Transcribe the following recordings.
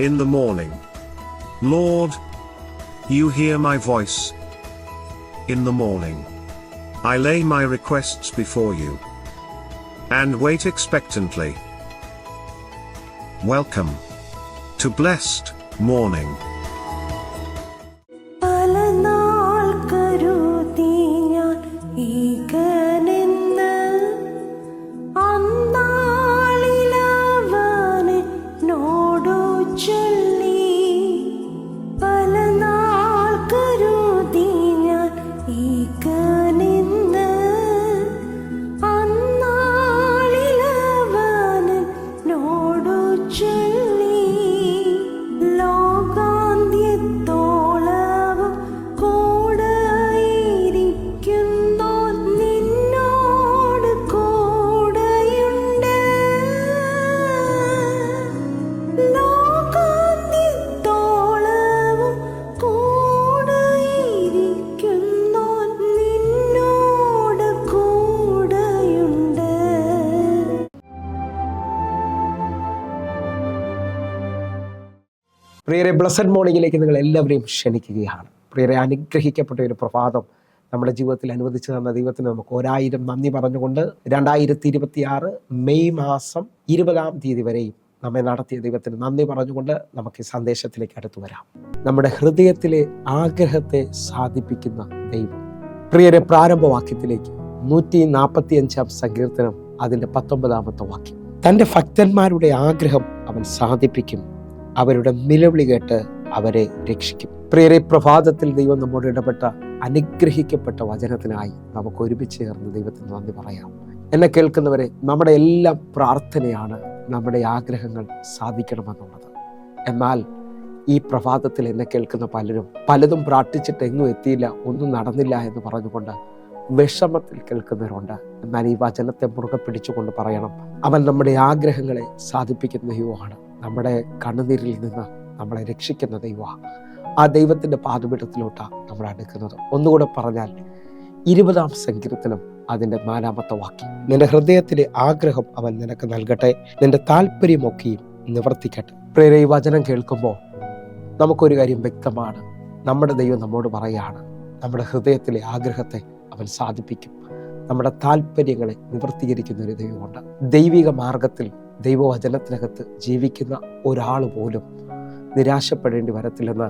in the morning. Lord, you hear my voice. In the morning, I lay my requests before you and wait expectantly. Welcome to Blessed Morning. പ്രിയരെ, blessed മോർണിംഗിലേക്ക് നിങ്ങൾ എല്ലാവരെയും ക്ഷണിക്കുകയാണ്. പ്രിയരെ, അനുഗ്രഹിക്കപ്പെട്ട ഒരു പ്രഭാതം നമ്മുടെ ജീവിതത്തിൽ അനുവദിച്ചു തന്ന ദൈവത്തിന് നമുക്ക് 1000 നന്ദി പറഞ്ഞുകൊണ്ട് 2026 മെയ് മാസം 20-ാം തീയതി വരെയും നമ്മെ നടത്തിയ ദൈവത്തിന് നന്ദി പറഞ്ഞുകൊണ്ട് നമുക്ക് ഈ സന്ദേശത്തിലേക്ക് അടുത്തു വരാം. നമ്മുടെ ഹൃദയത്തിലെ ആഗ്രഹത്തെ സാധിപ്പിക്കുന്ന ദൈവം. പ്രിയരെ, പ്രാരംഭവാക്യത്തിലേക്ക് 145-ാം സങ്കീർത്തനം അതിൻ്റെ 19-ാമത്തെ വാക്യം. തൻ്റെ ഭക്തന്മാരുടെ ആഗ്രഹം അവൻ സാധിപ്പിക്കും, അവരുടെ നിലവിളി കേട്ട് അവരെ രക്ഷിക്കും. പ്രിയരെ, പ്രഭാതത്തിൽ ദൈവം നമ്മോട് ഇടപെട്ട അനുഗ്രഹിക്കപ്പെട്ട വചനത്തിനായി നമുക്ക് ഒരുമിച്ച് ചേർന്ന് ദൈവത്തിന് നന്ദി പറയാം. എന്നെ കേൾക്കുന്നവരെ, നമ്മുടെ എല്ലാം പ്രാർത്ഥനയാണ് നമ്മുടെ ആഗ്രഹങ്ങൾ സാധിക്കണമെന്നുള്ളത്. എന്നാൽ ഈ പ്രഭാതത്തിൽ എന്നെ കേൾക്കുന്ന പലതും പ്രാർത്ഥിച്ചിട്ട് എങ്ങും എത്തിയില്ല, ഒന്നും നടന്നില്ല എന്ന് പറഞ്ഞുകൊണ്ട് വിഷമത്തിൽ കേൾക്കുന്നവരുണ്ട്. എന്നാൽ ഈ വചനത്തെ മുറുകെ പിടിച്ചുകൊണ്ട് പറയണം, അവൻ നമ്മുടെ ആഗ്രഹങ്ങളെ സാധിപ്പിക്കുന്ന ദൈവമാണ്. നമ്മുടെ കണ്ണുനീരിൽ നിന്ന് നമ്മളെ രക്ഷിക്കുന്ന ദൈവമാണ്. ആ ദൈവത്തിൻ്റെ പാദപീഠത്തിലോട്ടാണ് നമ്മൾ അടുക്കുന്നത്. ഒന്നുകൂടെ പറഞ്ഞാൽ 20-ാം സങ്കീർത്തനം അതിൻ്റെ 4-ാമത്തെ വാക്യം. നിന്റെ ഹൃദയത്തിലെ ആഗ്രഹം അവൻ നിനക്ക് നൽകട്ടെ, നിന്റെ താല്പര്യമൊക്കെയും നിവർത്തിക്കട്ടെ. പ്രിയരെ, ഈ വചനം കേൾക്കുമ്പോൾ നമുക്കൊരു കാര്യം വ്യക്തമാണ്. നമ്മുടെ ദൈവം നമ്മോട് പറയാണ്, നമ്മുടെ ഹൃദയത്തിലെ ആഗ്രഹത്തെ അവൻ സാധിപ്പിക്കും, നമ്മുടെ താല്പര്യങ്ങളെ നിവർത്തീകരിക്കുന്ന ഒരു ദൈവമുണ്ട്. ദൈവിക മാർഗത്തിൽ ദൈവവചനത്തിനകത്ത് ജീവിക്കുന്ന ഒരാൾ പോലും നിരാശപ്പെടേണ്ടി വരത്തില്ലെന്ന്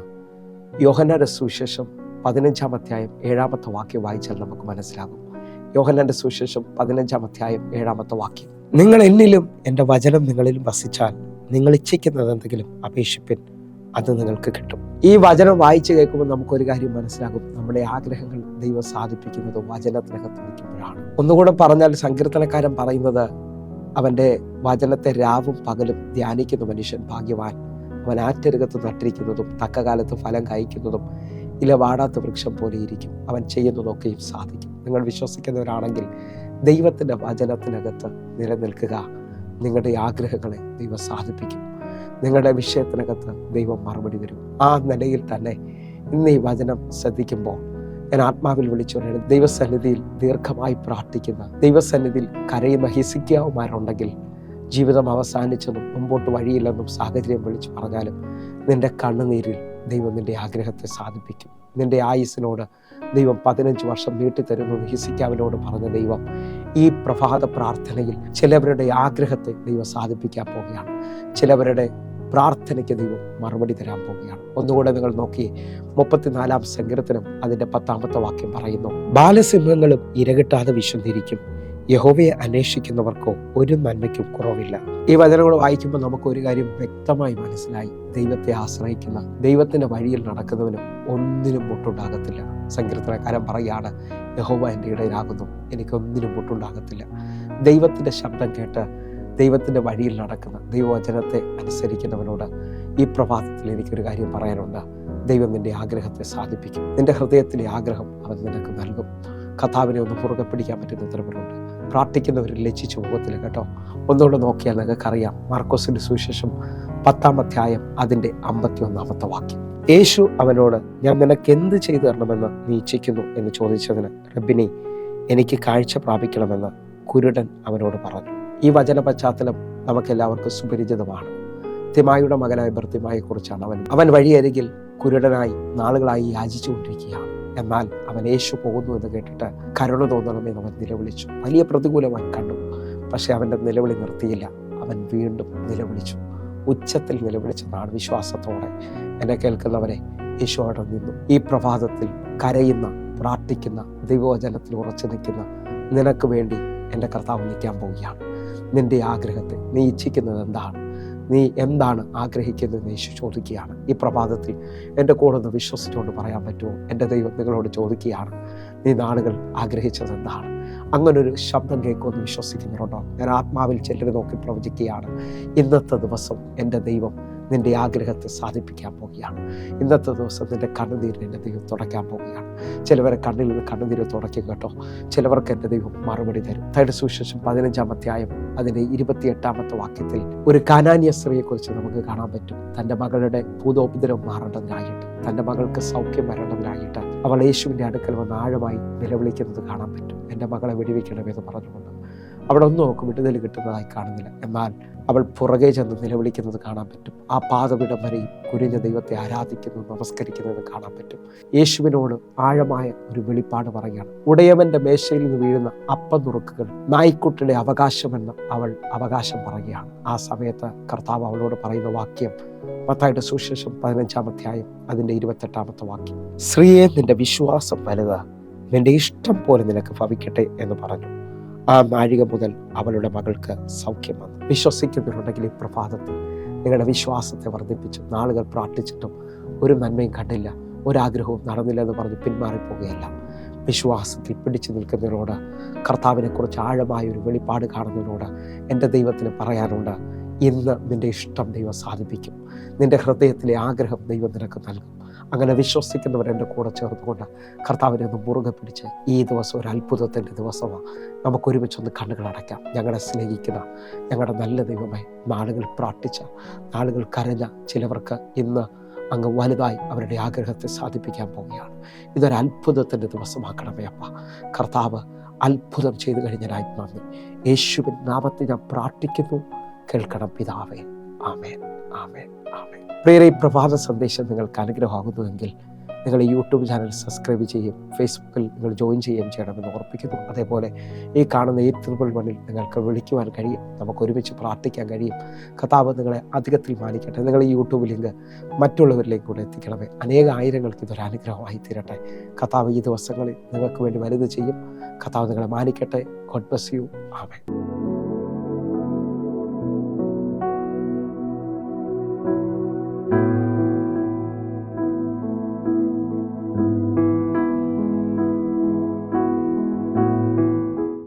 യോഹന്നാന്റെ സുവിശേഷം 15-ാം അധ്യായം 7-ാമത്തെ വാക്യം വായിച്ചാൽ നമുക്ക് മനസ്സിലാകും. യോഹന്നാന്റെ സുവിശേഷം 15-ാം അധ്യായം 7-ാമത്തെ വാക്യം. നിങ്ങൾ എന്നിലും എൻ്റെ വചനം നിങ്ങളിലും വസിച്ചാൽ നിങ്ങൾ ഇച്ഛിക്കുന്നത് എന്തെങ്കിലും അപേക്ഷിപ്പിൻ, അത് നിങ്ങൾക്ക് കിട്ടും. ഈ വചനം വായിച്ചു കേൾക്കുമ്പോൾ നമുക്കൊരു കാര്യം മനസ്സിലാകും, നമ്മുടെ ആഗ്രഹങ്ങൾ ദൈവം സാധിപ്പിക്കുന്നത് വചനത്തിനകത്ത് നിൽക്കുമ്പോഴാണ്. ഒന്നുകൂടെ പറഞ്ഞാൽ സങ്കീർത്തനക്കാരൻ പറയുന്നത്, അവൻ്റെ വചനത്തെ രാവും പകലും ധ്യാനിക്കുന്ന മനുഷ്യൻ ഭാഗ്യവാൻ. അവൻ ആറ്റരുകത്ത് നട്ടിരിക്കുന്നതും തക്കകാലത്ത് ഫലം കായ്ക്കുന്നതും ഇല വാടാത്ത വൃക്ഷം പോലെ ഇരിക്കും, അവൻ ചെയ്യുന്നതൊക്കെയും സാധിക്കും. നിങ്ങൾ വിശ്വസിക്കുന്നവരാണെങ്കിൽ ദൈവത്തിൻ്റെ വചനത്തിനകത്ത് നിലനിൽക്കുക. നിങ്ങളുടെ ആഗ്രഹങ്ങളെ ദൈവം സാധിപ്പിക്കും. നിങ്ങളുടെ വിഷയത്തിനകത്ത് ദൈവം മറുപടി തരും. ആ നിലയിൽ തന്നെ ഇന്ന് ഈ വചനം ശ്രദ്ധിക്കുമ്പോൾ ഞാൻ ആത്മാവിൽ വിളിച്ചു പറയുന്നത്, ദൈവസന്നിധിയിൽ ദീർഘമായി പ്രാർത്ഥിക്കുന്ന, ദൈവസന്നിധിയിൽ കരയുന്ന ഹിസ്കിയാവുമാരുണ്ടെങ്കിൽ ജീവിതം അവസാനിച്ചെന്നും മുമ്പോട്ട് വഴിയില്ലെന്നും സാഹചര്യം വിളിച്ചു പറഞ്ഞാലും നിന്റെ കണ്ണുനീരിൽ ദൈവം നിന്റെ ആഗ്രഹത്തെ സാധിപ്പിക്കും. നിന്റെ ആയുസ്സിനോട് ദൈവം 15 വർഷം നീട്ടിത്തരുന്നത് ഹിസ്കിയാവിനോട് പറഞ്ഞ ദൈവം ഈ പ്രഭാത പ്രാർത്ഥനയിൽ ചിലവരുടെ ആഗ്രഹത്തെ ദൈവം സാധിപ്പിക്കാൻ പോവുകയാണ്. ചിലവരുടെ പ്രാർത്ഥനയ്ക്ക് ദൈവം മറുപടി തരാൻ പോവുകയാണ്. ഒന്നുകൂടെ നിങ്ങൾ നോക്കിയേ, 34-ാം സങ്കീർത്തനം അതിൻ്റെ 10-ാമത്തെ വാക്യം പറയുന്നു, ബാലസിംഹങ്ങളും ഇരകിട്ടാതെ വിശന്നിരിക്കും, യഹോവയെ അന്വേഷിക്കുന്നവർക്കോ ഒരു നന്മയ്ക്കും കുറവില്ല. ഈ വചനങ്ങൾ വായിക്കുമ്പോൾ നമുക്കൊരു കാര്യം വ്യക്തമായി മനസ്സിലായി, ദൈവത്തെ ആശ്രയിക്കുന്ന, ദൈവത്തിൻ്റെ വഴിയിൽ നടക്കുന്നവനും ഒന്നിനും മുട്ടുണ്ടാകത്തില്ല. സങ്കീർത്തനക്കാരൻ പറയാണ്, യഹോവ എൻ്റെ ഇടയിലാകുന്നു, എനിക്കൊന്നിനും മുട്ടുണ്ടാകത്തില്ല. ദൈവത്തിൻ്റെ ശബ്ദം കേട്ട് ദൈവത്തിൻ്റെ വഴിയിൽ നടക്കുന്ന, ദൈവവചനത്തെ അനുസരിക്കുന്നവനോട് ഈ പ്രഭാതത്തിൽ എനിക്കൊരു കാര്യം പറയാനുണ്ട്. ദൈവം നിൻ്റെ ആഗ്രഹത്തെ സാധിപ്പിക്കും. നിൻ്റെ ഹൃദയത്തിലെ ആഗ്രഹം അവൻ നിനക്ക് നൽകും. കർത്താവിനെ ഒന്ന് മുറുകെ പിടിക്കാൻ പറ്റുന്ന ഉത്തരവുകളുണ്ട്. പ്രാർത്ഥിക്കുന്നവരിൽ ലജ്ജിച്ചു പോകത്തില്ല കേട്ടോ. ഒന്നുകൂടെ നോക്കിയാൽ നിങ്ങൾക്കറിയാം. മാർക്കോസിൻ്റെ സുവിശേഷം 10-ാം അധ്യായം അതിൻ്റെ 51-ാമത്തെ വാക്യം. യേശു അവനോട്, ഞാൻ നിനക്ക് എന്ത് ചെയ്തു തരണമെന്ന് നീ ഇച്ഛിക്കുന്നു എന്ന് ചോദിച്ചതിന്, റബ്ബിനി, എനിക്ക് കാഴ്ച പ്രാപിക്കണമെന്ന് കുരുടൻ അവനോട് പറഞ്ഞു. ഈ വചന പശ്ചാത്തലം നമുക്കെല്ലാവർക്കും സുപരിചിതമാണ്. തിമായിയുടെ മകനായ ബർത്തിമായെക്കുറിച്ചാണ്. അവൻ വഴിയരികിൽ കുരുടനായി നാളുകളായി യാചിച്ചുകൊണ്ടിരിക്കുകയാണ്. എന്നാൽ അവൻ യേശു പോകുന്നു എന്ന് കേട്ടിട്ട് കരുണ തോന്നണമെന്ന് അവൻ നിലവിളിച്ചു. വലിയ പ്രതികൂലമായി കണ്ടു. പക്ഷെ അവൻ്റെ നിലവിളി നിർത്തിയില്ല. അവൻ വീണ്ടും നിലവിളിച്ചു. ഉച്ചത്തിൽ നിലവിളിച്ചതാണ് വിശ്വാസത്തോടെ. എന്നെ കേൾക്കുന്നവരെ, യേശു അവിടെ നിന്നു. ഈ പ്രഭാതത്തിൽ കരയുന്ന, പ്രാർത്ഥിക്കുന്ന, ദൈവവചനത്തിൽ ഉറച്ചു നിൽക്കുന്ന നിനക്ക് വേണ്ടി എൻ്റെ കർത്താവ് നിൽക്കാൻ പോവുകയാണ്. നിൻ്റെ ആഗ്രഹത്തെ നീ ഇച്ഛിക്കുന്നത് എന്താണ്? നീ എന്താണ് ആഗ്രഹിക്കുന്നതെന്ന് യേശു ചോദിക്കുകയാണ്. ഈ പ്രഭാതത്തിൽ എൻ്റെ കൂടെ ഒന്ന് വിശ്വസിച്ചുകൊണ്ട് പറയാൻ പറ്റുമോ? എൻ്റെ ദൈവം നിങ്ങളോട് ചോദിക്കുകയാണ്, നീ നാളുകൾ ആഗ്രഹിച്ചത് എന്താണ്? അങ്ങനൊരു ശബ്ദം കേൾക്കുമെന്ന് വിശ്വസിക്കുന്നുണ്ടോ? ഞാൻ ആത്മാവിൽ ചിലരെ നോക്കി പ്രവചിക്കുകയാണ്. ഇന്നത്തെ ദിവസം എൻ്റെ ദൈവം നിൻ്റെ ആഗ്രഹത്തെ സാധിപ്പിക്കാൻ പോവുകയാണ്. ഇന്നത്തെ ദിവസം നിൻ്റെ കണ്ണുനീരിന് എൻ്റെ ദൈവം തുടയ്ക്കാൻ പോവുകയാണ്. ചിലവരെ കണ്ണിൽ നിന്ന് കണ്ണുനീര് തുടയ്ക്കും കേട്ടോ. ചിലവർക്ക് എൻ്റെ ദൈവം മറുപടി തരും. തയുടെ സുവിശേഷം 15-ാം അധ്യായം അതിൻ്റെ 28-ാമത്തെ വാക്യത്തിൽ ഒരു കാനാന്യ സ്ത്രീയെക്കുറിച്ച് നമുക്ക് കാണാൻ പറ്റും. തൻ്റെ മകളുടെ ഭൂതോപദ്രവം മാറേണ്ടതിനായിട്ട്, തൻ്റെ മകൾക്ക് സൗഖ്യം വരേണ്ടതിനായിട്ട് അവൾ യേശുവിൻ്റെ അടുക്കൽ വന്ന് ആഴമായി നിലവിളിക്കുന്നത് കാണാൻ പറ്റും. എൻ്റെ മകളെ വെടിവെക്കണമെന്ന് പറഞ്ഞുകൊണ്ട്. അവിടെ ഒന്നും അവൾക്ക് വിടുതൽ കിട്ടുന്നതായി കാണുന്നില്ല. എന്നാൽ അവൾ പുറകെ ചെന്ന് നിലവിളിക്കുന്നത് കാണാൻ പറ്റും. ആ പാദപീഠം വരെയും കുനിഞ്ഞ ദൈവത്തെ ആരാധിക്കുന്നു, നമസ്കരിക്കുന്നത് കാണാൻ പറ്റും. യേശുവിനോട് ആഴമായ ഒരു വെളിപ്പാട് പറയുകയാണ്. ഉടയവന്റെ മേശയിൽ നിന്ന് വീഴുന്ന അപ്പം നുറുക്കുകൾ നായ്ക്കുട്ടിയുടെ അവകാശമെന്ന് അവൾ അവകാശം പറയുകയാണ്. ആ സമയത്ത് കർത്താവ് അവളോട് പറയുന്ന വാക്യം മത്തായിയുടെ സുവിശേഷം 15-ാം അധ്യായം അതിൻ്റെ 28-ാമത്തെ വാക്യം, സ്ത്രീയെ, നിന്റെ വിശ്വാസം വലുത്, നിന്റെ ഇഷ്ടം പോലെ നിനക്ക് ഭവിക്കട്ടെ എന്ന് പറഞ്ഞു. ആ നാഴിക മുതൽ അവളുടെ മകൾക്ക് സൗഖ്യം വന്നു. വിശ്വസിക്കുന്നുണ്ടെങ്കിൽ ഈ പ്രഭാതത്തിൽ നിങ്ങളുടെ വിശ്വാസത്തെ വർദ്ധിപ്പിച്ച്, നാളുകൾ പ്രാർത്ഥിച്ചിട്ടും ഒരു നന്മയും കണ്ടില്ല, ഒരാഗ്രഹവും നടന്നില്ല എന്ന് പറഞ്ഞ് പിന്മാറിപ്പോവുകയല്ല. വിശ്വാസത്തിൽ പിടിച്ചു നിൽക്കുന്നതിനോട്, കർത്താവിനെക്കുറിച്ച് ആഴമായ ഒരു വെളിപ്പാട് കാണുന്നതിനോട് എൻ്റെ ദൈവത്തിന് പറയാനുണ്ട്, ഇന്ന് നിൻ്റെ ഇഷ്ടം ദൈവം സാധിപ്പിക്കും. നിൻ്റെ ഹൃദയത്തിലെ ആഗ്രഹം ദൈവം നിനക്ക് നൽകും. അങ്ങനെ വിശ്വസിക്കുന്നവരെൻ്റെ കൂടെ ചേർന്നുകൊണ്ട് കർത്താവിനെ ഒന്ന് മുറുകെ പിടിച്ച് ഈ ദിവസം ഒരു അത്ഭുതത്തിൻ്റെ ദിവസമാണ്. നമുക്കൊരുമിച്ചൊന്ന് കണ്ണുകളടയ്ക്കാം. ഞങ്ങളെ സ്നേഹിക്കുന്ന ഞങ്ങളുടെ നല്ല ദൈവമേ, നാളുകൾ പ്രാർത്ഥിച്ച, നാളുകൾ കരഞ്ഞ ചിലവർക്ക് ഇന്ന് അങ്ങ് വലുതായി അവരുടെ ആഗ്രഹത്തെ സാധിപ്പിക്കാൻ പോവുകയാണ്. ഇതൊരു അത്ഭുതത്തിൻ്റെ ദിവസമാക്കണമേ അപ്പ. കർത്താവ് അത്ഭുതം ചെയ്തു കഴിഞ്ഞാൽ നന്ദി. യേശുവിൻ നാമത്തിൽ ഞാൻ പ്രാർത്ഥിക്കുന്നു, കേൾക്കണം പിതാവേ. ആമേൻ, ആമേൻ, ആമേൻ. പ്രിയരെ, ഈ പ്രഭാത സന്ദേശം നിങ്ങൾക്ക് അനുഗ്രഹമാകുന്നുവെങ്കിൽ നിങ്ങൾ ഈ യൂട്യൂബ് ചാനൽ സബ്സ്ക്രൈബ് ചെയ്യും, ഫേസ്ബുക്കിൽ നിങ്ങൾ ജോയിൻ ചെയ്യുകയും ചെയ്യണമെന്ന് ഓർപ്പിക്കുന്നു. അതേപോലെ ഈ കാണുന്ന 811 നിങ്ങൾക്ക് വിളിക്കുവാൻ കഴിയും, നമുക്ക് ഒരുമിച്ച് പ്രാർത്ഥിക്കാൻ കഴിയും. കർത്താവ് നിങ്ങളെ അധികത്തിൽ മാനിക്കട്ടെ. നിങ്ങൾ ഈ യൂട്യൂബ് ലിങ്ക് മറ്റുള്ളവരിലേക്ക് കൂടെ എത്തിക്കണമേ. ആയിരങ്ങൾക്ക് ഇതൊരു അനുഗ്രഹമായി തീരട്ടെ. കർത്താവ് ഈ ദിവസങ്ങളിൽ നിങ്ങൾക്ക് വേണ്ടി വലുത് ചെയ്യും. കർത്താവ് നിങ്ങളെ മാനിക്കട്ടെ. God bless you. ആമേൻ.